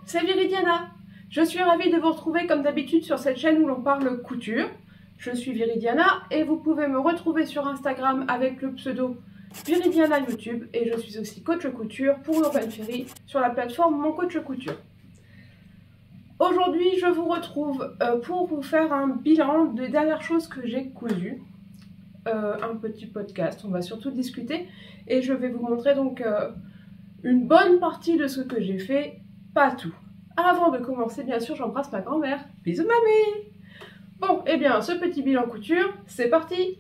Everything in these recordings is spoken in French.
c'est Viridiana. Je suis ravie de vous retrouver comme d'habitude sur cette chaîne où l'on parle couture. Je suis Viridiana et vous pouvez me retrouver sur Instagram avec le pseudo Viridiana YouTube et je suis aussi coach couture pour Urban Ferry sur la plateforme Mon Coach Couture. Aujourd'hui, je vous retrouve pour vous faire un bilan des dernières choses que j'ai cousues. Un petit podcast, on va surtout discuter et je vais vous montrer donc une bonne partie de ce que j'ai fait, pas tout. Avant de commencer, bien sûr, j'embrasse ma grand-mère. Bisous mamie. Bon, et bien, ce petit bilan couture, c'est parti.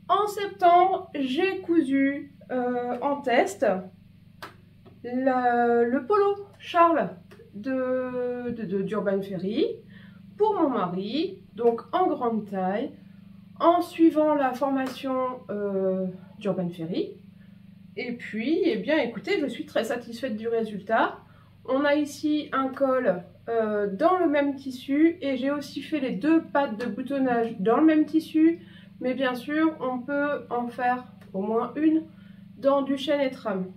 En septembre, j'ai cousu en test le polo Charles d'Urban Ferry pour mon mari, donc en grande taille, en suivant la formation d'Urban Ferry. Et puis, eh bien, écoutez, je suis très satisfaite du résultat. On a ici un col dans le même tissu et j'ai aussi fait les deux pattes de boutonnage dans le même tissu. Mais bien sûr, on peut en faire au moins une dans du chêne et trame.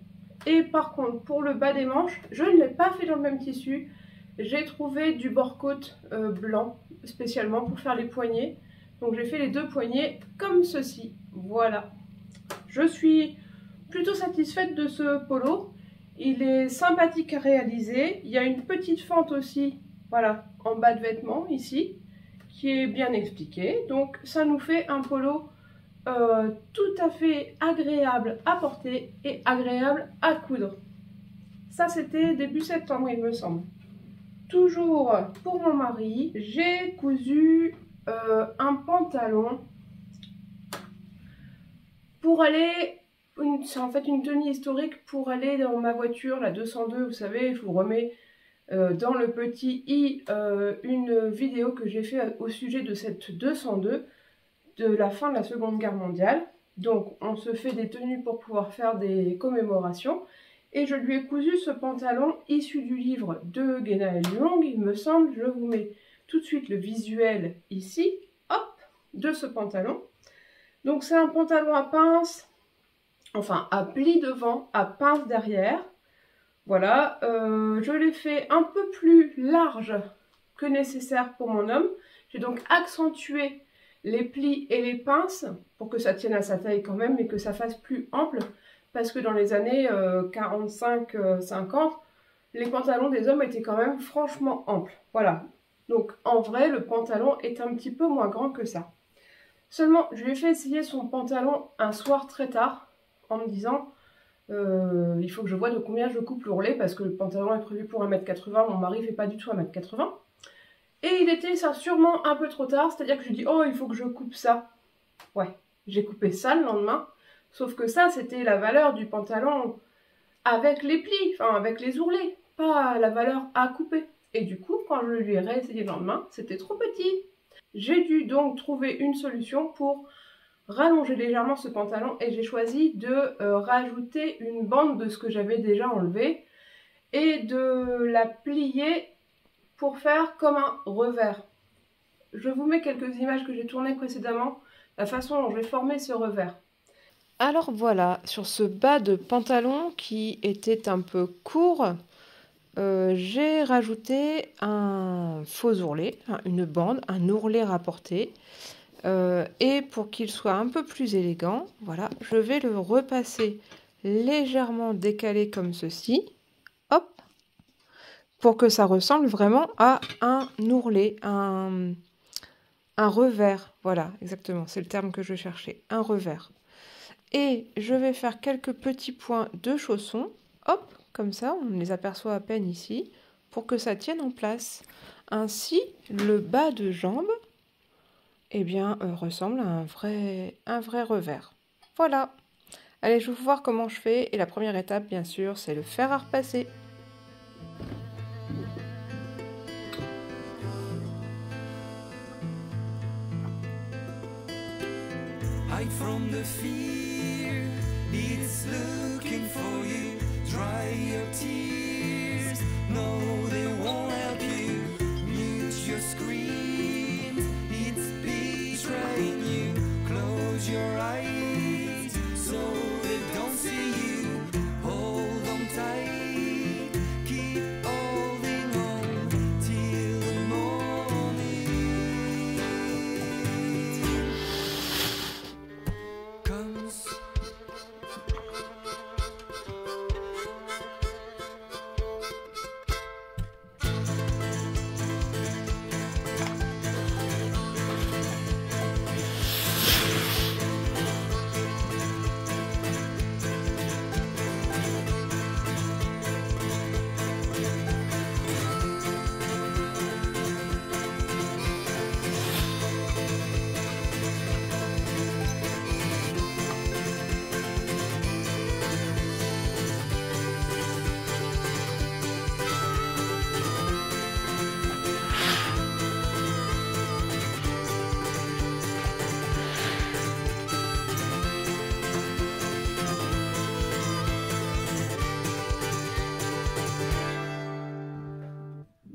Et par contre, pour le bas des manches, je ne l'ai pas fait dans le même tissu. J'ai trouvé du bord-côte blanc, spécialement pour faire les poignets. Donc j'ai fait les deux poignets comme ceci. Voilà. Je suis plutôt satisfaite de ce polo. Il est sympathique à réaliser. Il y a une petite fente aussi, voilà, en bas de vêtement, ici, qui est bien expliquée. Donc ça nous fait un polo tout à fait agréable à porter et agréable à coudre. Ça, c'était début septembre, il me semble. Toujours pour mon mari, j'ai cousu un pantalon pour aller, c'est en fait une tenue historique pour aller dans ma voiture, la 202, vous savez, je vous remets dans le petit i une vidéo que j'ai fait au sujet de cette 202 de la fin de la Seconde Guerre mondiale. Donc on se fait des tenues pour pouvoir faire des commémorations. Et je lui ai cousu ce pantalon issu du livre de Guénaël Long, il me semble. Je vous mets tout de suite le visuel ici, hop, de ce pantalon. Donc c'est un pantalon à pince, enfin à plis devant, à pince derrière. Voilà, je l'ai fait un peu plus large que nécessaire pour mon homme. J'ai donc accentué les plis et les pinces pour que ça tienne à sa taille quand même, mais que ça fasse plus ample. Parce que dans les années 45-50, les pantalons des hommes étaient quand même franchement amples. Voilà. Donc en vrai, le pantalon est un petit peu moins grand que ça. Seulement, je lui ai fait essayer son pantalon un soir très tard, en me disant, il faut que je voie de combien je coupe l'ourlet, parce que le pantalon est prévu pour 1m80, mon mari ne fait pas du tout 1m80. Et il était ça sûrement un peu trop tard, c'est-à-dire que je lui ai dit, oh, il faut que je coupe ça. Ouais, j'ai coupé ça le lendemain. Sauf que ça, c'était la valeur du pantalon avec les plis, enfin avec les ourlets, pas la valeur à couper. Et du coup, quand je lui ai réessayé le lendemain, c'était trop petit. J'ai dû donc trouver une solution pour rallonger légèrement ce pantalon et j'ai choisi de rajouter une bande de ce que j'avais déjà enlevé et de la plier pour faire comme un revers. Je vous mets quelques images que j'ai tournées précédemment, la façon dont j'ai formé ce revers. Alors voilà, sur ce bas de pantalon qui était un peu court, j'ai rajouté un faux ourlet, une bande, un ourlet rapporté. Et pour qu'il soit un peu plus élégant, voilà, je vais le repasser légèrement décalé comme ceci, hop, pour que ça ressemble vraiment à un ourlet, un revers, voilà, exactement, c'est le terme que je cherchais, un revers. Et je vais faire quelques petits points de chaussons, hop, comme ça, on les aperçoit à peine ici, pour que ça tienne en place. Ainsi, le bas de jambe, eh bien, ressemble à un vrai revers. Voilà. Allez, je vais vous voir comment je fais. Et la première étape, bien sûr, c'est le fer à repasser. Hide from the fear, it's looking for you. Dry your tears, no, they won't help you. Mute your screams, it's betraying you.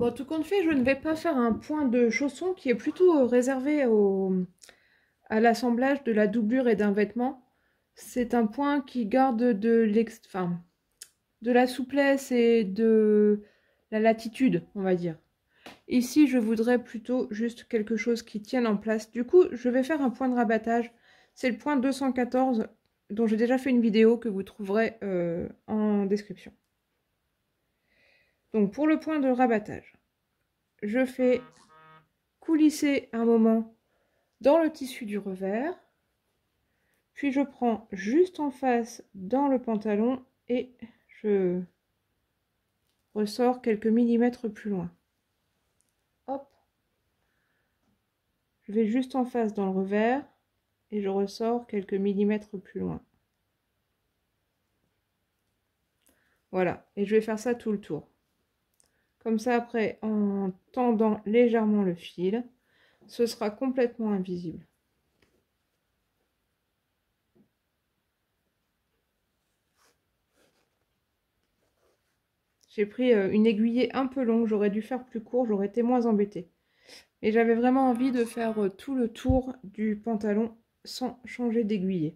Bon, tout compte fait, je ne vais pas faire un point de chausson qui est plutôt réservé à l'assemblage de la doublure et d'un vêtement. C'est un point qui garde de la souplesse et de la latitude, on va dire. Ici, je voudrais plutôt juste quelque chose qui tienne en place. Du coup, je vais faire un point de rabattage. C'est le point 214 dont j'ai déjà fait une vidéo que vous trouverez en description. Donc, pour le point de rabattage, je fais coulisser un moment dans le tissu du revers. Puis, je prends juste en face dans le pantalon et je ressors quelques millimètres plus loin. Hop. Je vais juste en face dans le revers et je ressors quelques millimètres plus loin. Voilà, et je vais faire ça tout le tour. Comme ça, après, en tendant légèrement le fil, ce sera complètement invisible. J'ai pris une aiguillée un peu longue, j'aurais dû faire plus court, j'aurais été moins embêtée. Et j'avais vraiment envie de faire tout le tour du pantalon sans changer d'aiguillée.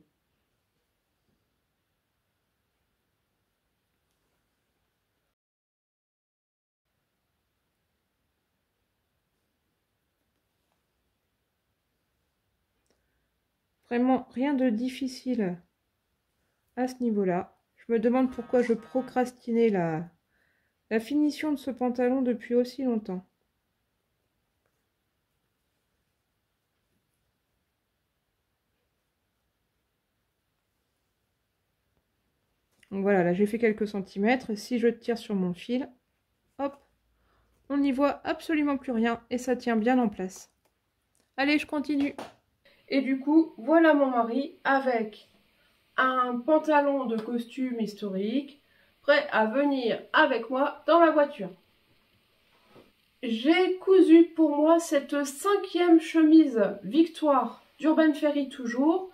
Vraiment rien de difficile à ce niveau-là. Je me demande pourquoi je procrastinais la finition de ce pantalon depuis aussi longtemps. Donc voilà, là j'ai fait quelques centimètres. Si je tire sur mon fil, hop, on n'y voit absolument plus rien et ça tient bien en place. Allez, je continue. Et du coup, voilà mon mari avec un pantalon de costume historique, prêt à venir avec moi dans la voiture. J'ai cousu pour moi cette 5e chemise Victoire d'Urban Ferry toujours.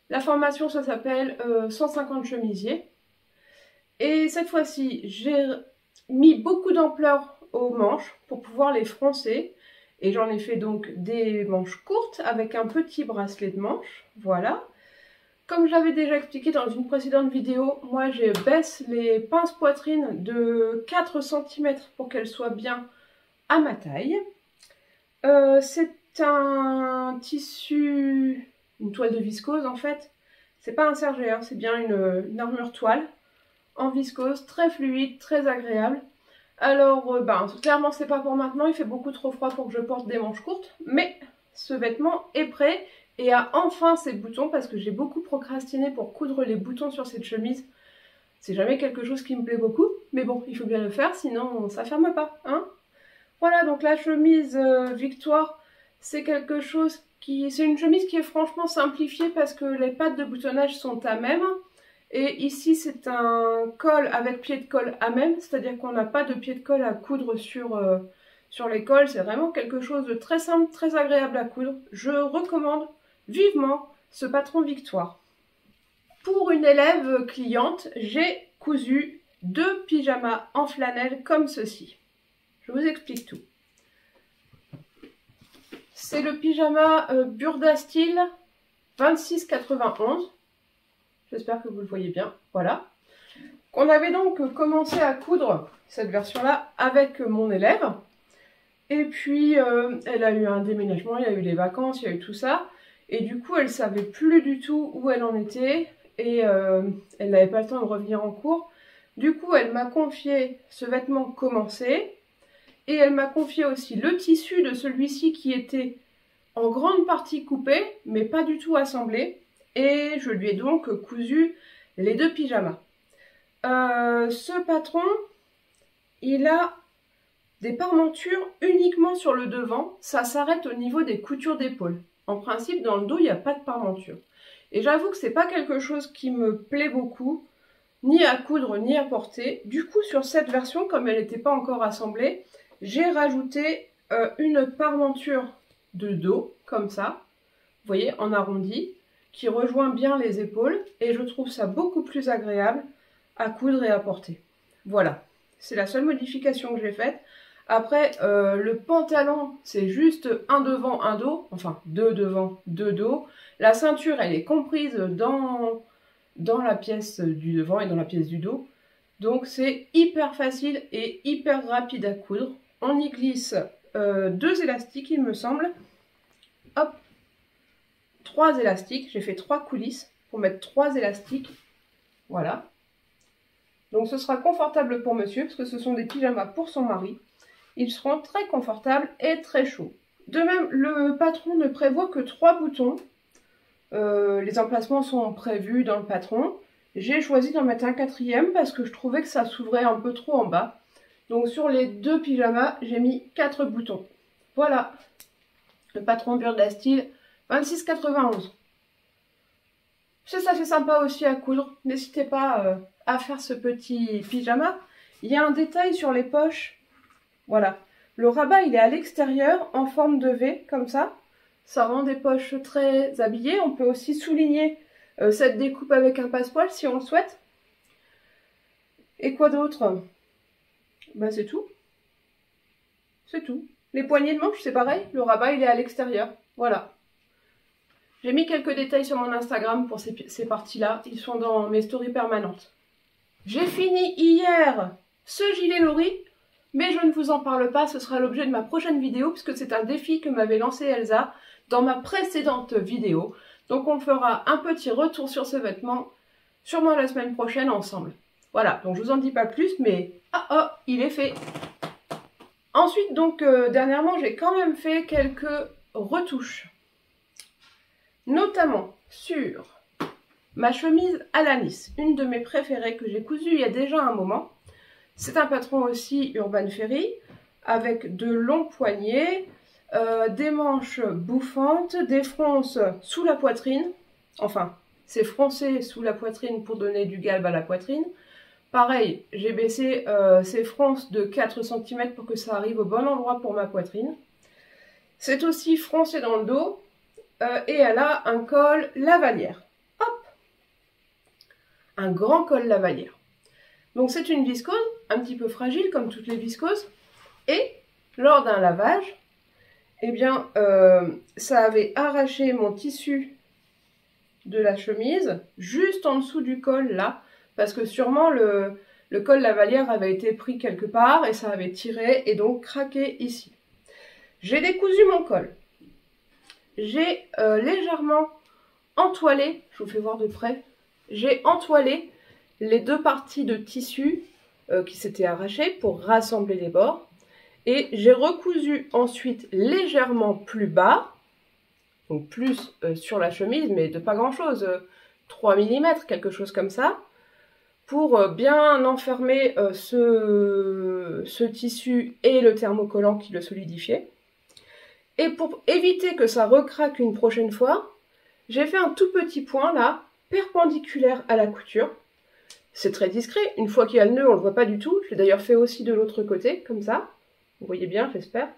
La formation, ça s'appelle 150 chemisiers. Et cette fois-ci, j'ai mis beaucoup d'ampleur aux manches pour pouvoir les froncer. Et j'en ai fait donc des manches courtes avec un petit bracelet de manches. Voilà. Comme je l'avais déjà expliqué dans une précédente vidéo, moi je baisse les pinces poitrine de 4 cm pour qu'elles soient bien à ma taille. C'est un tissu, une toile de viscose en fait. C'est pas un sergé, hein, c'est bien une armure toile en viscose, très fluide, très agréable. Alors, clairement c'est pas pour maintenant, il fait beaucoup trop froid pour que je porte des manches courtes, mais ce vêtement est prêt et a enfin ses boutons parce que j'ai beaucoup procrastiné pour coudre les boutons sur cette chemise. C'est jamais quelque chose qui me plaît beaucoup, mais bon, il faut bien le faire, sinon ça ferme pas, hein. Voilà, donc la chemise Victoire, c'est quelque chose qui... C'est une chemise qui est franchement simplifiée parce que les pattes de boutonnage sont à même. Et ici, c'est un col avec pied de colle à même, c'est-à-dire qu'on n'a pas de pied de colle à coudre sur les cols. C'est vraiment quelque chose de très simple, très agréable à coudre. Je recommande vivement ce patron Victoire. Pour une élève cliente, j'ai cousu 2 pyjamas en flanelle comme ceci. Je vous explique tout. C'est le pyjama Burda Style 26,91. J'espère que vous le voyez bien. Voilà. On avait donc commencé à coudre cette version-là avec mon élève. Et puis, elle a eu un déménagement, il y a eu les vacances, il y a eu tout ça. Et du coup, elle ne savait plus du tout où elle en était. Et elle n'avait pas le temps de revenir en cours. Du coup, elle m'a confié ce vêtement commencé. Et elle m'a confié aussi le tissu de celui-ci qui était en grande partie coupé, mais pas du tout assemblé. Et je lui ai donc cousu les 2 pyjamas. Ce patron, il a des parmentures uniquement sur le devant. Ça s'arrête au niveau des coutures d'épaule. En principe, dans le dos, il n'y a pas de parmenture. Et j'avoue que c'est pas quelque chose qui me plaît beaucoup, ni à coudre, ni à porter. Du coup, sur cette version, comme elle n'était pas encore assemblée, j'ai rajouté une parmenture de dos, comme ça, vous voyez, en arrondi, qui rejoint bien les épaules, et je trouve ça beaucoup plus agréable à coudre et à porter. Voilà, c'est la seule modification que j'ai faite. Après, le pantalon, c'est juste un devant, un dos. Enfin, deux devant, deux dos. La ceinture, elle est comprise dans la pièce du devant et dans la pièce du dos. Donc, c'est hyper facile et hyper rapide à coudre. On y glisse 2 élastiques, il me semble. Hop, 3 élastiques. J'ai fait 3 coulisses pour mettre 3 élastiques. Voilà. Donc, ce sera confortable pour monsieur, parce que ce sont des pyjamas pour son mari. Ils seront très confortables et très chauds. De même, le patron ne prévoit que 3 boutons. Les emplacements sont prévus dans le patron. J'ai choisi d'en mettre un 4e parce que je trouvais que ça s'ouvrait un peu trop en bas. Donc sur les 2 pyjamas, j'ai mis 4 boutons. Voilà. Le patron Burda Style 26,91. Ça fait sympa aussi à coudre. N'hésitez pas à faire ce petit pyjama. Il y a un détail sur les poches. Voilà. Le rabat, il est à l'extérieur en forme de V, comme ça. Ça rend des poches très habillées. On peut aussi souligner cette découpe avec un passepoil si on le souhaite. Et quoi d'autre? Bah c'est tout. C'est tout. Les poignées de manche, c'est pareil. Le rabat, il est à l'extérieur. Voilà. J'ai mis quelques détails sur mon Instagram pour ces parties-là. Ils sont dans mes stories permanentes. J'ai fini hier ce gilet Lori, mais je ne vous en parle pas. Ce sera l'objet de ma prochaine vidéo, puisque c'est un défi que m'avait lancé Elsa dans ma précédente vidéo. Donc on fera un petit retour sur ce vêtement, sûrement la semaine prochaine ensemble. Voilà, donc je vous en dis pas plus, mais il est fait. Ensuite, donc, dernièrement, j'ai quand même fait quelques retouches. Notamment sur ma chemise à l'anis, une de mes préférées que j'ai cousue il y a déjà un moment. C'est un patron aussi Urban Ferry, avec de longs poignets, des manches bouffantes, des fronces sous la poitrine. Enfin, c'est froncé sous la poitrine pour donner du galbe à la poitrine. Pareil, j'ai baissé ces fronces de 4 cm pour que ça arrive au bon endroit pour ma poitrine. C'est aussi froncé dans le dos et elle a un col lavalière. Hop! Un grand col lavalière. Donc c'est une viscose, un petit peu fragile comme toutes les viscoses. Et lors d'un lavage, eh bien, ça avait arraché mon tissu de la chemise juste en dessous du col là. Parce que sûrement le col lavalière avait été pris quelque part et ça avait tiré et donc craqué ici. J'ai décousu mon col. J'ai légèrement entoilé, je vous fais voir de près, j'ai entoilé les 2 parties de tissu qui s'étaient arrachées pour rassembler les bords. Et j'ai recousu ensuite légèrement plus bas, donc plus sur la chemise, mais de pas grand chose, 3 mm, quelque chose comme ça, pour bien enfermer ce tissu et le thermocollant qui le solidifiait. Et pour éviter que ça recraque une prochaine fois, j'ai fait un tout petit point là, perpendiculaire à la couture. C'est très discret, une fois qu'il y a le nœud, on ne le voit pas du tout. Je l'ai d'ailleurs fait aussi de l'autre côté, comme ça. Vous voyez bien, j'espère.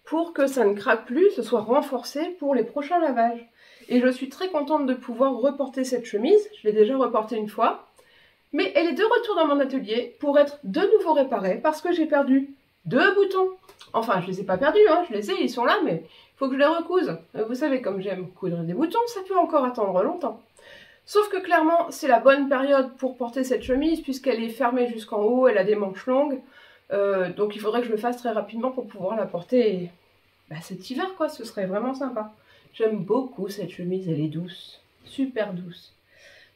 Pour que ça ne craque plus, ce soit renforcé pour les prochains lavages. Et je suis très contente de pouvoir reporter cette chemise. Je l'ai déjà reportée une fois. Mais elle est de retour dans mon atelier pour être de nouveau réparée parce que j'ai perdu 2 boutons. Enfin, je les ai pas perdus, hein, je les ai, ils sont là, mais il faut que je les recouse. Vous savez, comme j'aime coudre des boutons, ça peut encore attendre longtemps. Sauf que clairement, c'est la bonne période pour porter cette chemise puisqu'elle est fermée jusqu'en haut, elle a des manches longues. Donc il faudrait que je le fasse très rapidement pour pouvoir la porter cet hiver, quoi, ce serait vraiment sympa. J'aime beaucoup cette chemise, elle est douce, super douce.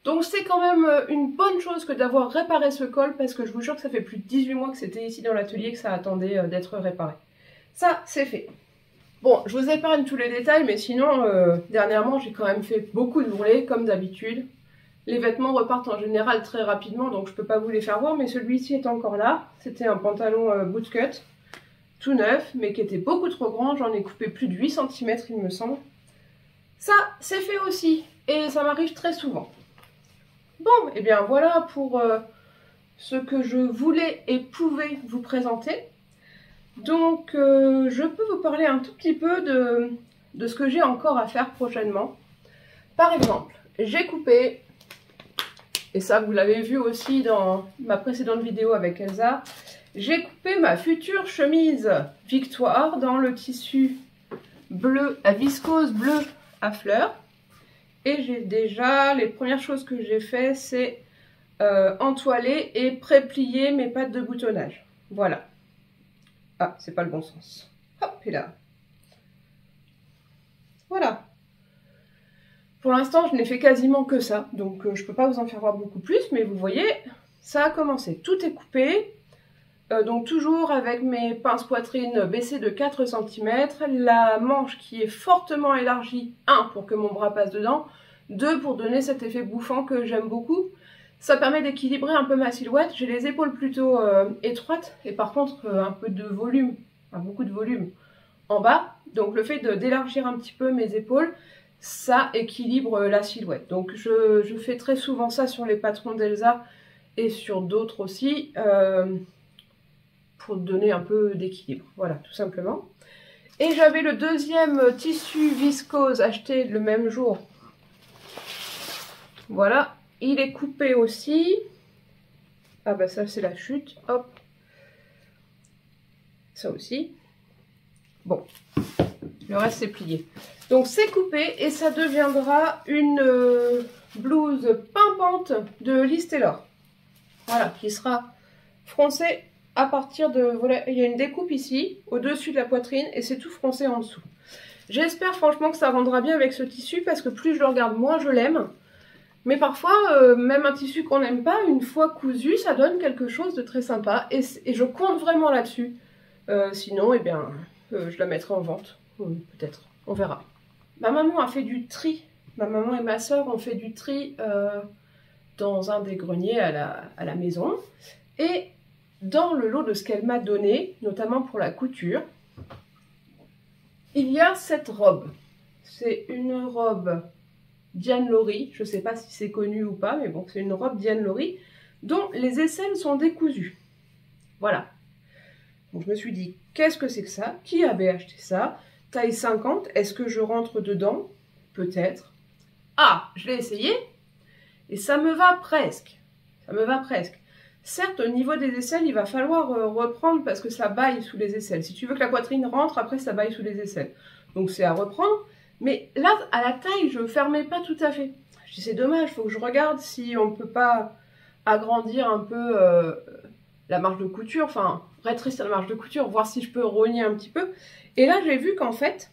Donc c'est quand même une bonne chose que d'avoir réparé ce col parce que je vous jure que ça fait plus de 18 mois que c'était ici dans l'atelier que ça attendait d'être réparé. Ça, c'est fait. Bon, je vous épargne tous les détails, mais sinon, dernièrement, j'ai quand même fait beaucoup de bourrelets, comme d'habitude. Les vêtements repartent en général très rapidement, donc je peux pas vous les faire voir, mais celui-ci est encore là. C'était un pantalon bootcut, tout neuf, mais qui était beaucoup trop grand. J'en ai coupé plus de 8 cm, il me semble. Ça, c'est fait aussi, et ça m'arrive très souvent. Bon, et bien voilà pour ce que je voulais et pouvais vous présenter. Donc, je peux vous parler un tout petit peu de ce que j'ai encore à faire prochainement. Par exemple, j'ai coupé, et ça vous l'avez vu aussi dans ma précédente vidéo avec Elsa, J'ai coupé ma future chemise Victoire dans le tissu bleu à viscose bleu à fleurs. Et j'ai déjà, les premières choses que j'ai fait, c'est entoiler et pré-plier mes pattes de boutonnage. Voilà. Ah, c'est pas le bon sens. Hop, et là. Voilà. Pour l'instant, je n'ai fait quasiment que ça, donc je ne peux pas vous en faire voir beaucoup plus, mais vous voyez, ça a commencé. Tout est coupé, donc toujours avec mes pinces poitrine baissées de 4 cm, la manche qui est fortement élargie, 1 pour que mon bras passe dedans, 2 pour donner cet effet bouffant que j'aime beaucoup. Ça permet d'équilibrer un peu ma silhouette, j'ai les épaules plutôt étroites, et par contre un peu de volume, beaucoup de volume en bas, donc le fait d'élargir un petit peu mes épaules, ça équilibre la silhouette. Donc je fais très souvent ça sur les patrons d'Elsa et sur d'autres aussi pour donner un peu d'équilibre. Voilà, tout simplement. Et j'avais le deuxième tissu viscose acheté le même jour. Voilà, il est coupé aussi. Ah bah ça c'est la chute, hop. Ça aussi. Bon, le reste c'est plié. Donc c'est coupé et ça deviendra une blouse pimpante de Liz Taylor. Voilà, qui sera froncée à partir de... Voilà, il y a une découpe ici, au-dessus de la poitrine, et c'est tout froncé en dessous. J'espère franchement que ça rendra bien avec ce tissu, parce que plus je le regarde, moins je l'aime. Mais parfois, même un tissu qu'on n'aime pas, une fois cousu, ça donne quelque chose de très sympa. Et je compte vraiment là-dessus. Sinon, eh bien, je la mettrai en vente. Peut-être, on verra. Ma maman a fait du tri. Ma maman et ma soeur ont fait du tri dans un des greniers à la maison. Et dans le lot de ce qu'elle m'a donné, notamment pour la couture, il y a cette robe. C'est une robe Diane Lori. Je ne sais pas si c'est connu ou pas, mais bon, c'est une robe Diane Lori dont les aisselles sont décousues. Voilà. Donc je me suis dit, qu'est-ce que c'est que ça? Qui avait acheté ça? Taille 50, est-ce que je rentre dedans? Peut-être. Ah, je l'ai essayé et ça me va presque. Ça me va presque. Certes, au niveau des aisselles, il va falloir reprendre parce que ça baille sous les aisselles. Si tu veux que la poitrine rentre, après ça baille sous les aisselles. Donc c'est à reprendre. Mais là, à la taille, je ne fermais pas tout à fait. Je dis, c'est dommage, il faut que je regarde si on ne peut pas agrandir un peu la marge de couture, enfin rétrécir la marge de couture, voir si je peux rogner un petit peu. Et là, j'ai vu qu'en fait,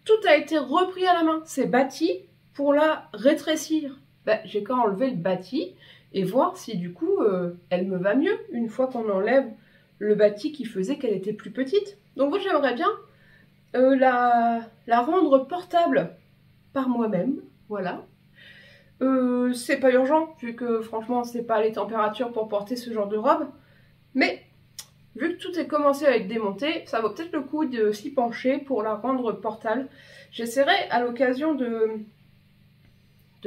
tout a été repris à la main. C'est bâti pour la rétrécir. Ben, j'ai qu'à enlever le bâti et voir si du coup, elle me va mieux une fois qu'on enlève le bâti qui faisait qu'elle était plus petite. Donc moi, j'aimerais bien la rendre portable par moi-même. Voilà. C'est pas urgent, vu que franchement, c'est pas les températures pour porter ce genre de robe. Mais vu que tout est commencé à être démonté, ça vaut peut-être le coup de s'y pencher pour la rendre portable. J'essaierai à l'occasion de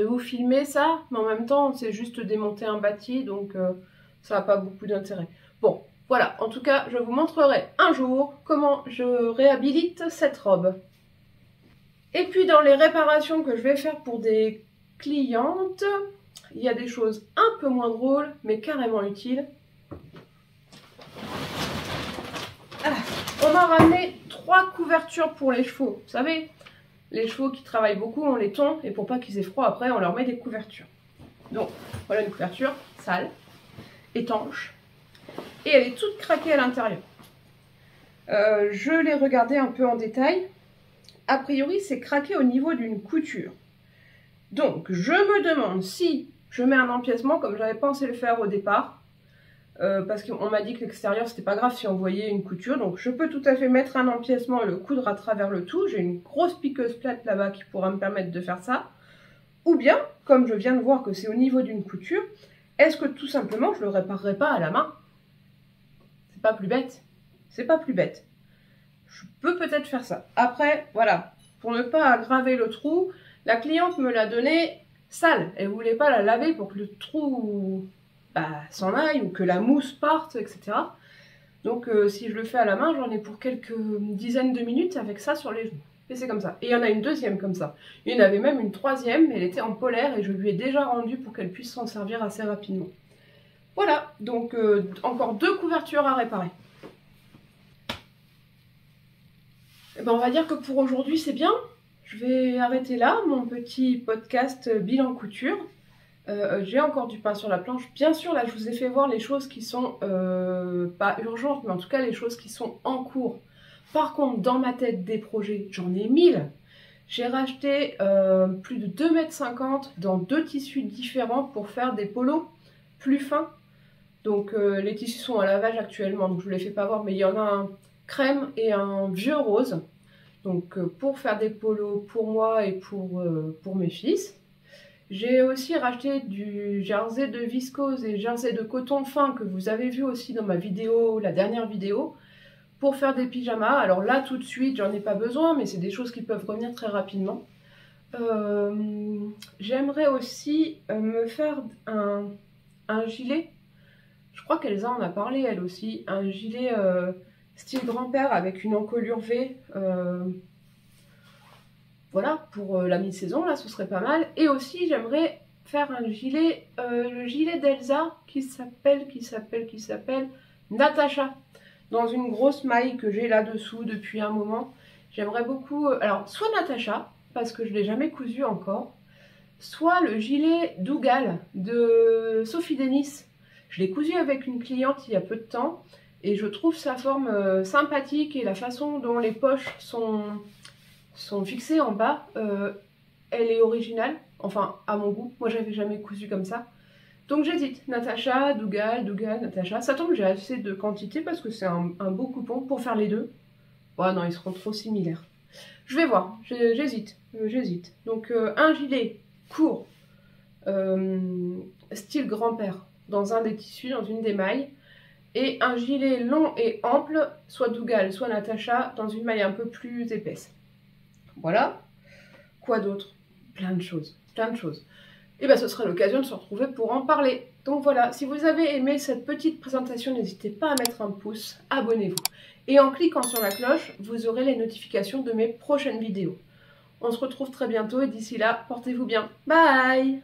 vous filmer ça, mais en même temps, c'est juste démonter un bâti, donc ça n'a pas beaucoup d'intérêt. Bon, voilà, en tout cas, je vous montrerai un jour comment je réhabilite cette robe. Et puis, dans les réparations que je vais faire pour des clientes, il y a des choses un peu moins drôles, mais carrément utiles. Ah, on m'a ramené 3 couvertures pour les chevaux. Vous savez, les chevaux qui travaillent beaucoup, on les tond, et pour pas qu'ils aient froid après, on leur met des couvertures. Donc, voilà une couverture sale, étanche, et elle est toute craquée à l'intérieur. Je l'ai regardée un peu en détail. A priori, c'est craqué au niveau d'une couture. Donc, je me demande si je mets un empiècement comme j'avais pensé le faire au départ. Parce qu'on m'a dit que l'extérieur, c'était pas grave si on voyait une couture. Donc, je peux tout à fait mettre un empiècement et le coudre à travers le tout. J'ai une grosse piqueuse plate là-bas qui pourra me permettre de faire ça. Ou bien, comme je viens de voir que c'est au niveau d'une couture, est-ce que tout simplement, je le réparerai pas à la main? C'est pas plus bête. C'est pas plus bête. Je peux peut-être faire ça. Après, voilà, pour ne pas aggraver le trou, la cliente me l'a donné sale. Elle voulait pas la laver pour que le trou s'en aille ou que la mousse parte, etc. Donc si je le fais à la main, j'en ai pour quelques dizaines de minutes avec ça sur les genoux. Et c'est comme ça. Et il y en a une deuxième comme ça. Il y en avait même une troisième, mais elle était en polaire et je lui ai déjà rendu pour qu'elle puisse s'en servir assez rapidement. Voilà, donc encore 2 couvertures à réparer. Et ben, on va dire que pour aujourd'hui c'est bien. Je vais arrêter là mon petit podcast bilan couture. J'ai encore du pain sur la planche. Bien sûr, là je vous ai fait voir les choses qui sont pas urgentes, mais en tout cas les choses qui sont en cours. Par contre, dans ma tête des projets, j'en ai 1000. J'ai racheté plus de 2,50 m dans 2 tissus différents pour faire des polos plus fins. Donc les tissus sont à lavage actuellement, donc je ne vous les fais pas voir, mais il y en a un crème et un vieux rose. Donc pour faire des polos pour moi et pour mes fils. J'ai aussi racheté du jersey de viscose et jersey de coton fin que vous avez vu aussi dans ma vidéo, la dernière vidéo, pour faire des pyjamas. Alors là tout de suite j'en ai pas besoin, mais c'est des choses qui peuvent revenir très rapidement. J'aimerais aussi me faire un gilet. Je crois qu'Elsa en a parlé elle aussi. Un gilet style grand-père avec une encolure V. Voilà, pour la mi-saison, là, ce serait pas mal. Et aussi, j'aimerais faire un gilet, le gilet d'Elsa, qui s'appelle Natacha, dans une grosse maille que j'ai là-dessous depuis un moment. J'aimerais beaucoup, alors, soit Natacha, parce que je ne l'ai jamais cousu encore, soit le gilet Dougal de Sophie Denis. Je l'ai cousu avec une cliente il y a peu de temps, et je trouve sa forme sympathique, et la façon dont les poches sont fixées en bas, elle est originale, enfin à mon goût, moi j'avais jamais cousu comme ça. Donc j'hésite, Natacha, Dougal, Natacha, ça tombe j'ai assez de quantité parce que c'est un beau coupon pour faire les deux. Oh non, ils seront trop similaires. Je vais voir, j'hésite. Donc un gilet court, style grand-père, dans un des tissus, dans une des mailles, et un gilet long et ample, soit Dougal, soit Natacha, dans une maille un peu plus épaisse. Voilà. Quoi d'autre? Plein de choses. Et bien ce sera l'occasion de se retrouver pour en parler. Donc voilà, si vous avez aimé cette petite présentation, n'hésitez pas à mettre un pouce, abonnez-vous. Et en cliquant sur la cloche, vous aurez les notifications de mes prochaines vidéos. On se retrouve très bientôt et d'ici là, portez-vous bien. Bye!